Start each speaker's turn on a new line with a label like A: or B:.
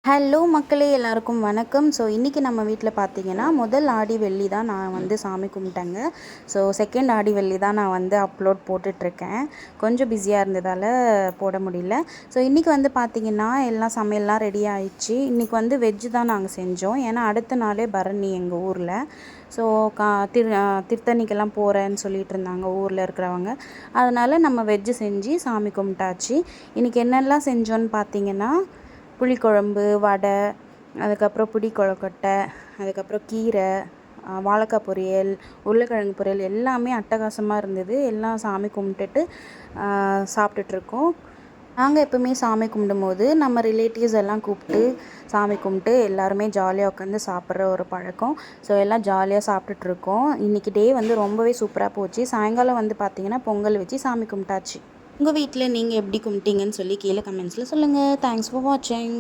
A: Hello மக்களே, எல்லாருக்கும் வணக்கம். ஸோ இன்றைக்கி நம்ம வீட்டில் பார்த்தீங்கன்னா முதல் ஆடி வெள்ளி தான் நான் வந்து சாமி கும்பிட்டேங்க. ஸோ செகண்ட் ஆடி வெள்ளி தான் நான் வந்து அப்லோட் போட்டுட்ருக்கேன். கொஞ்சம் பிஸியாக இருந்ததால் போட முடியல. ஸோ இன்றைக்கி வந்து பார்த்திங்கன்னா எல்லாம் சமையல்லாம் ரெடி ஆயிடுச்சு. இன்றைக்கி வந்து வெஜ்ஜு தான் நாங்கள் செஞ்சோம். ஏன்னா அடுத்த நாளே பரணி எங்கள் ஊரில். ஸோ திருத்தணிக்கெல்லாம் போகிறேன்னு சொல்லிட்டு இருந்தாங்க ஊரில் இருக்கிறவங்க. அதனால் நம்ம வெஜ்ஜு செஞ்சு சாமி கும்பிட்டாச்சு. இன்றைக்கி என்னெல்லாம் செஞ்சோன்னு பார்த்தீங்கன்னா புளிக்குழம்பு, வடை, அதுக்கப்புறம் புடி கொழுக்கட்டை, அதுக்கப்புறம் கீரை, வாழைக்காய் பொரியல், உருளைக்கிழங்கு பொரியல் எல்லாமே அட்டகாசமாக இருந்தது. எல்லாம் சாமி கும்பிட்டுட்டு சாப்பிட்டுட்ருக்கோம். நாங்கள் எப்போவுமே சாமி கும்பிடும்போது நம்ம ரிலேட்டிவ்ஸ் எல்லாம் கூப்பிட்டு சாமி கும்பிட்டு எல்லாருமே ஜாலியாக உட்காந்து சாப்பிட்ற ஒரு பழக்கம். ஸோ எல்லாம் ஜாலியாக சாப்பிட்டுட்ருக்கோம். இன்றைக்கி டே வந்து ரொம்பவே சூப்பராக போச்சு. சாயங்காலம் வந்து பார்த்திங்கன்னா பொங்கல் வச்சு சாமி கும்பிட்டாச்சு. உங்கள் வீட்டில் நீங்கள் எப்படி கும்பிட்டீங்கன்னு சொல்லி கீழே கமெண்ட்ஸில் சொல்லுங்கள். தேங்க்ஸ் ஃபார் வாட்சிங்.